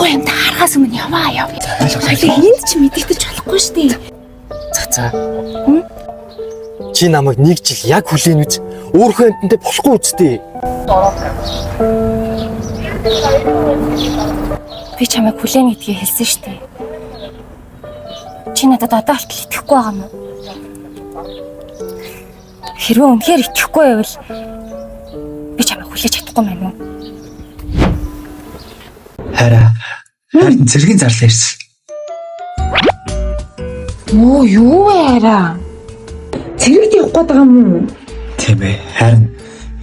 Хөө юм таарахаас өмнө яваа. Энд ч мэдэгдэж болохгүй шүү дээ. За. Чи намайг нэг жил яг хүлээн үз. Өөрөө амтантай болохгүй үсттэй. Би чамайг хүлээн гэдгийг хэлсэн шүү дээ. Чи надад одоо болтол итгэхгүй байгаа юм уу? Хэрвээ үнэхээр итгэхгүй байвал би чамайг хүлээж чадахгүй мэн үү? Харин зэргийн зарлаа ирсэн. Оо юу вэ хараа? Цэрэгт явах гээд байгаа юм уу? Тийм ээ. Харин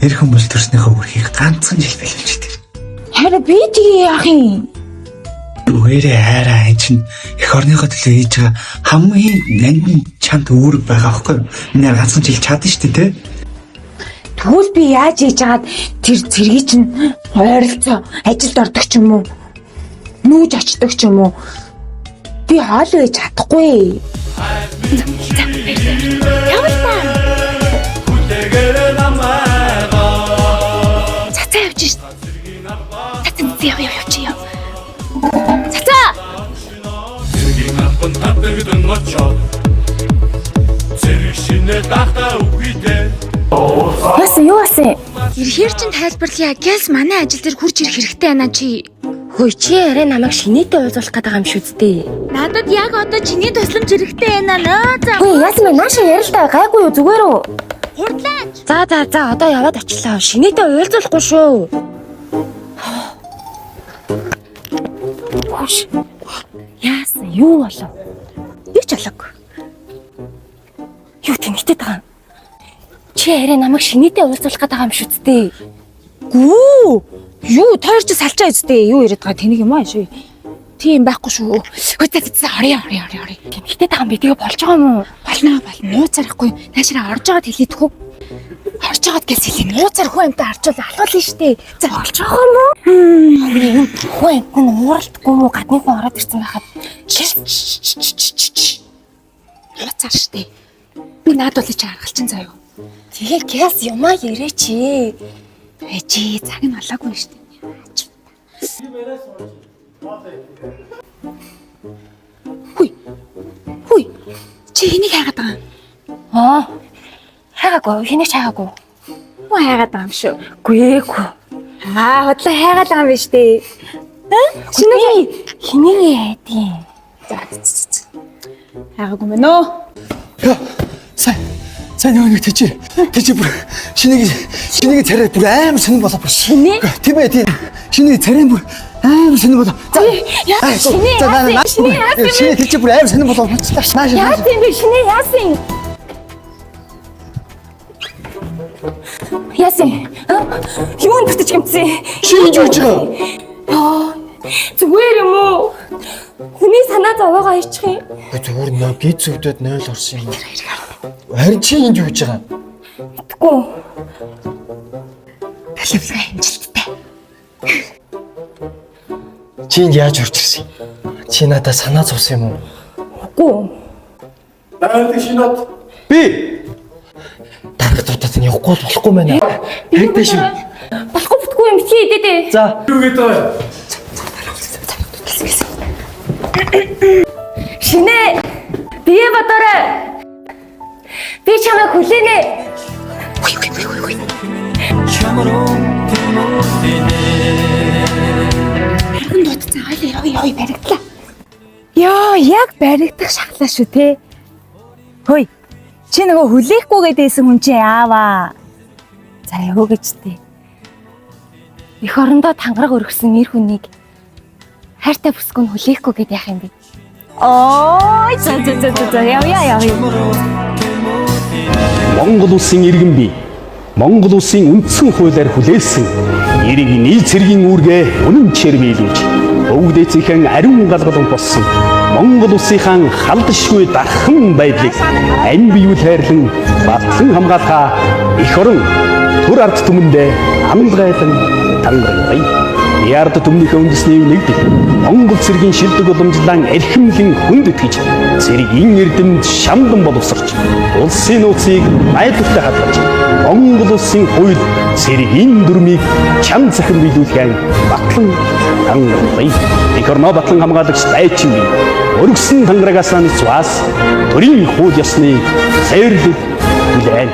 эр хүмүүс төрснийхөө үрхийг ганцхан жил байлуулчихдаг. Хараа би тийг яах юм? Үгээрээ хайраа энэ чинь эх орныхоо төлөө хийж байгаа хамгийн нандин чамд үүрэг байгаа байхгүй юу? Миний ганцхан жил чадна шүү дээ, тэ? Тэгвэл би яаж хийж агаад тэр цэргийг чинь ойролцоо ажилд ордог ч юм уу? Нүүж очдог ч юм уу? Би хаал байж чадахгүй. Явуулаа. Цацаа явж шít. Цацаа явчих яа. Цацаа. Зэргийн апн татваргдан очоо. Зэрэг шинэ дахта үгүйдэ. Юу асан? Ирэхээр чин тайлбарлая. Гялс манай ажил дээр хурж ирэх хэрэгтэй байна чи. Хөөе чи арай намайг шинээтэй уулзуулах гэдэг юм шүү дээ. Надад яг одоо чиний тусламж хэрэгтэй байна нөө. За. Хөөе яасан бэ? Нааша ярилдаа гайгүй юу зүгээр үү? Хурдлаач. За одоо яваад очлоо. Шинээтэй уулзуулахгүй шүү. Хош. Яасан юу болов? Би ч болог. Юу тэнэгтэй байгаа юм? Чи арай намайг шинээтэй уулзуулах гэдэг юм шүү дээ. Гүү. Юу тойрч салчаа үстэй. Юу яриад байгаа тэнийг юм аа шүү. Тийм байхгүй шүү. Хөөе орё. Тэнэгтэй байгаа юм би тэгээ болж байгаа юм уу? Болно. Нууцарахгүй. Наашраа орж байгаад хэлээд хөө. Орж байгаад гэлс хэлээ. Нууцар хөө юмтай арчвал алхал штэ. За болж байгаа юм уу? Хөө юм нь ууралдахгүй мó гадны хүн ороод ирсэн байхад. Нууцар штэ. Би наадуулж харгалчин заяа. Тэгээ гялс юмаа ярээч. Эжи цаг нь болоогүй штэ. Хүй. Чи энийг хайгаад байгаа юм? Хайгаагүй. Хэнийг хайгаагүй? Муу хайгаад байгаа юм шүү. Гүйээгүй. Хотлоо хайгаад байгаа юм биш үү? Шинэ хэнийг яадیں۔ За. Хайгаагүй мэн үү? Сайн нэг тийч бүр шинийг царай бүр аим сонир болоо бүр. Шинэ? Тийм ээ. Шинийг царай бүр аим сонир болоо. За шинэ тийч бүр аим сонир болоо. Яасан бэ шинэ яасан? Яасан? Юу нутаж гэмцээ? Шинж үүж байгаа. Зүгээр юм уу? Хүний санаа зовоогоо ичх юм. Зүгээр нөө гид зүгдээд 0 орсон юм. Харин чи энд юу гэж байгаа? Тэггүй. Талбай амжилттай. Чи энд яаж орж ирсэн юм? Чи надад санаа зовсон юм уу? Үгүй. Дайрдаг шинат. Би дарагдуудад нь явахгүй болохгүй мэнэ. Хайртай шүү. Болохгүй бүтгүй юм битгий идээ. За. Юу гэдэг вэ? Шинэ бие бодорой. Би чамайг хүлээнэ. Хэн дутцаа хоёлоо баригдлаа. Яа, яг баригдах шахлаа шүү те. Хөөе. Чи нөгөө хүлээхгүй гэдээсэн хүн чи ааваа. За явуу гэжтэй. Эх орондоо тангараг өргөсөн нэр хүнийг хайртай бүсгүй хүлээхгүй гэд яах юм бэ? Оо, за яа. Монгол улсын иргэн бий. Монгол улсын үндсэн хуулиар хүлээлсэн эрийг нийт цэргийн үүргээ үнэн чээр биелүүлж өвөг дээцийнхэн ариун галгалан болсон Монгол улсынхаа халдшгүй дархан байдлыг ань биеүл хайрлан батлан хамгаалахаа эх орон төр ард түмэндээ амлгайлан тангарагдай. Ярд төмнийхээ үндэсний нэгдэл Монгол цэргийн шилдэг уламжлан эрхэмлэн хүндэтгэж цэргийн эрдэмд шамдан боловсрч улсын нууцыг найдвартай хадгалж Монгол улсын хууль цэргийн дүрмийг чам захин биелүүлэхэн батлан хангалтыг их орноо батлан хамгаалагч дайчин бий өргөсөн тангарагаас цуас төрийн хууль ёсны зэвэрлэл хүлээн